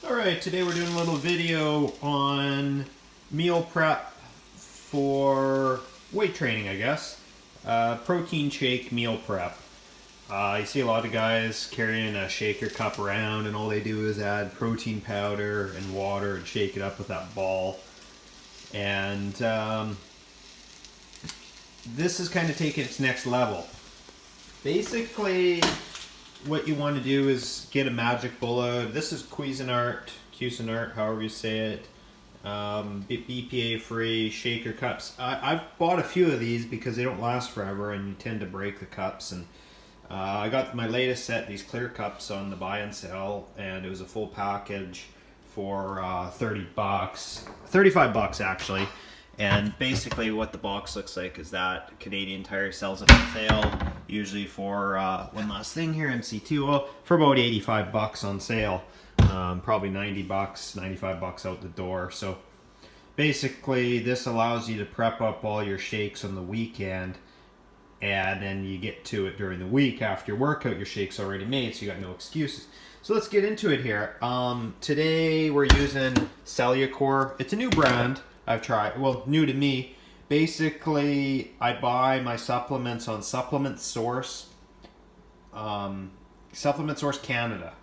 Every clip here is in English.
Alright, today we're doing a little video on meal prep for weight training, I guess. Protein shake meal prep. You see a lot of guys carrying a shaker cup around and all they do is add protein powder and water and shake it up with that ball. And this is kind of taking its next level. Basically, what you want to do is get a magic bullet. This is Cuisinart, however you say it. BPA free shaker cups. I've bought a few of these because they don't last forever and you tend to break the cups. And I got my latest set, these clear cups, on the buy and sell, and it was a full package for 30 bucks, 35 bucks actually. And basically what the box looks like is that Canadian Tire sells it on sale, usually for, one last thing here, MC2, for about 85 bucks on sale. Probably 90 bucks, 95 bucks out the door. So basically this allows you to prep up all your shakes on the weekend, and then you get to it during the week after your workout. Your shake's already made, so you got no excuses. So let's get into it here. Today we're using Cellucor. It's a new brand I've tried, well, new to me. Basically, I buy my supplements on Supplement Source Canada.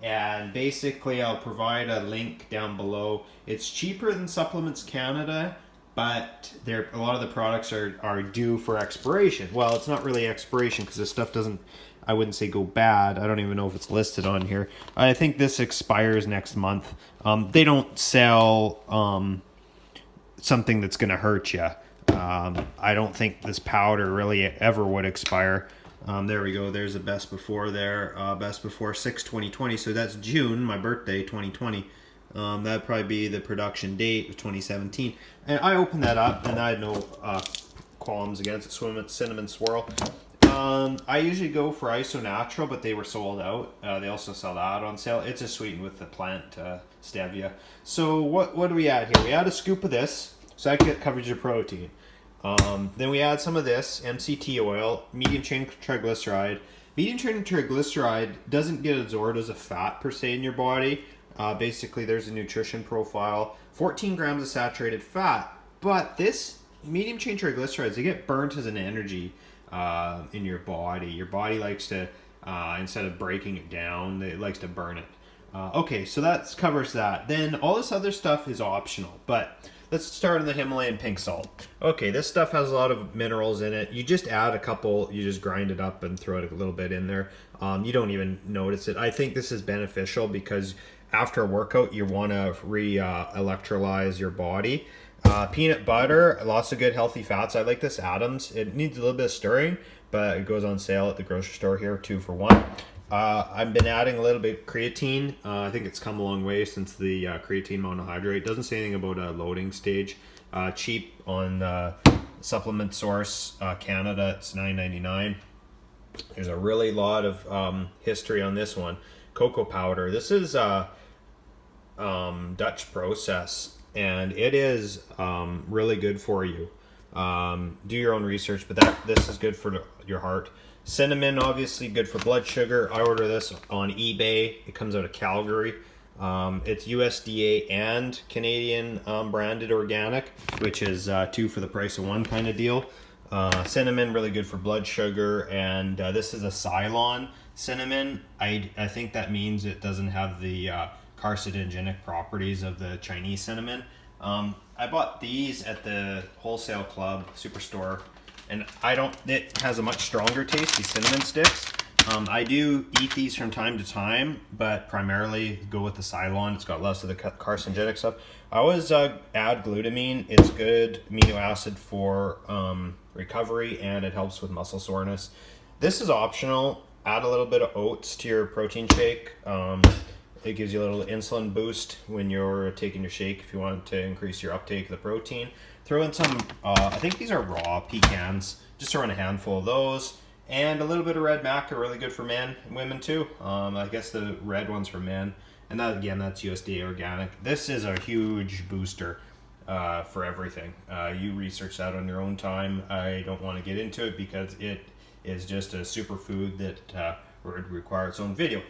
And basically, I'll provide a link down below. It's cheaper than Supplements Canada, but a lot of the products are due for expiration. Well, it's not really expiration because this stuff doesn't, I wouldn't say go bad. I don't even know if it's listed on here. I think this expires next month. They don't sell something that's going to hurt you. I don't think this powder really ever would expire. There we go. There's a best before there. Best before 6/2020. So that's June, my birthday, 2020. That'd probably be the production date of 2017. And I opened that up and I had no qualms against it. Cinnamon swirl. I usually go for Iso Natural, but they were sold out. They also sell that on sale. It's just sweetened with the plant stevia. So what do we add here? We add a scoop of this, so that covers your protein. Then we add some of this MCT oil, medium chain triglyceride. Medium chain triglyceride doesn't get absorbed as a fat per se in your body. Basically, there's a nutrition profile. 14 grams of saturated fat, but this medium chain triglycerides, they get burnt as an energy in your body. Your body likes to, instead of breaking it down, it likes to burn it. Okay, so that covers that. Then all this other stuff is optional, but let's start on the Himalayan pink salt. Okay, this stuff has a lot of minerals in it. You just add a couple, you just grind it up and throw it a little bit in there. You don't even notice it. I think this is beneficial because after a workout, you want to electrolyze your body. Peanut butter, lots of good healthy fats. I like this Adams. It needs a little bit of stirring, but it goes on sale at the grocery store here, 2 for 1. I've been adding a little bit of creatine. I think it's come a long way since the creatine monohydrate. It doesn't say anything about a loading stage. Cheap on Supplement Source Canada. It's $9.99. There's a really lot of history on this one. Cocoa powder. This is Dutch process, and it is really good for you. Do your own research, but this is good for your heart. Cinnamon, obviously good for blood sugar. I order this on eBay. It comes out of Calgary. It's USDA and Canadian branded organic, which is 2 for the price of 1 kind of deal. Cinnamon, really good for blood sugar, and this is a Ceylon cinnamon. I think that means it doesn't have the carcinogenic properties of the Chinese cinnamon. I bought these at the wholesale club superstore, and it has a much stronger taste, these cinnamon sticks. I do eat these from time to time, but primarily go with the Ceylon. It's got less of the carcinogenic stuff. I always add glutamine. It's good amino acid for recovery, and it helps with muscle soreness. This is optional. Add a little bit of oats to your protein shake. It gives you a little insulin boost when you're taking your shake if you want to increase your uptake of the protein. Throw in some, I think these are raw pecans. Just throw in a handful of those. And a little bit of red maca, really good for men and women too. I guess the red one's for men. And that, again, that's USDA organic. This is a huge booster for everything. You research that on your own time. I don't want to get into it because it is just a superfood that would require its own video.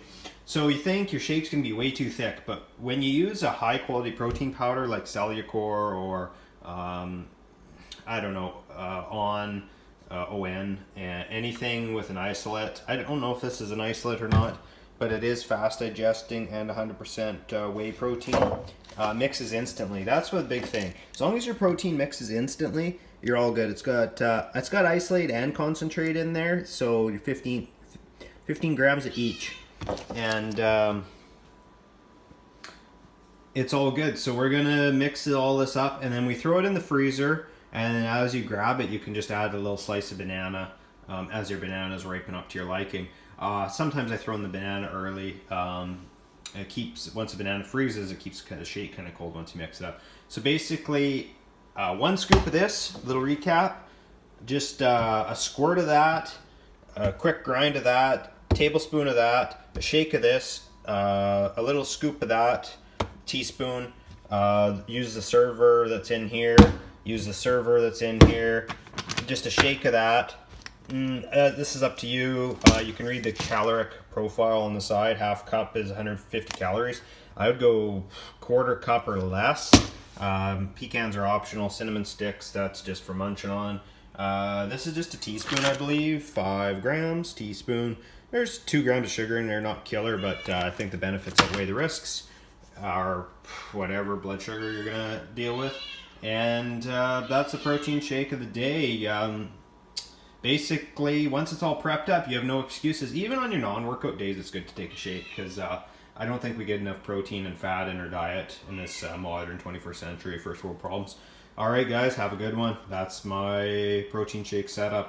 So you think your shake's gonna be way too thick, but when you use a high quality protein powder like Cellucor or I don't know, ON, and anything with an isolate. I don't know if this is an isolate or not, but it is fast digesting and 100% whey protein. Mixes instantly. That's the big thing. As long as your protein mixes instantly, you're all good. It's got isolate and concentrate in there, so you're 15 grams of each, and it's all good. So we're gonna mix all this up, and then we throw it in the freezer. And then as you grab it, you can just add a little slice of banana as your bananas ripen up to your liking. Sometimes I throw in the banana early. It keeps, once the banana freezes, it keeps the shake kind of cold once you mix it up. So basically, 1 scoop of this, little recap, just a squirt of that, a quick grind of that, tablespoon of that, a shake of this, a little scoop of that, teaspoon. Use the server that's in here. Use the server that's in here. Just a shake of that. This is up to you. You can read the caloric profile on the side. Half cup is 150 calories. I would go 1/4 cup or less. Pecans are optional. Cinnamon sticks, that's just for munching on. This is just a teaspoon, I believe. 5 grams, teaspoon. There's 2 grams of sugar in there, not killer, but I think the benefits outweigh the risks. Or whatever blood sugar you're gonna deal with. And that's a protein shake of the day. Basically, once it's all prepped up, you have no excuses. Even on your non-workout days, it's good to take a shake, because I don't think we get enough protein and fat in our diet in this modern 21st century first world problems. All right, guys, have a good one. That's my protein shake setup.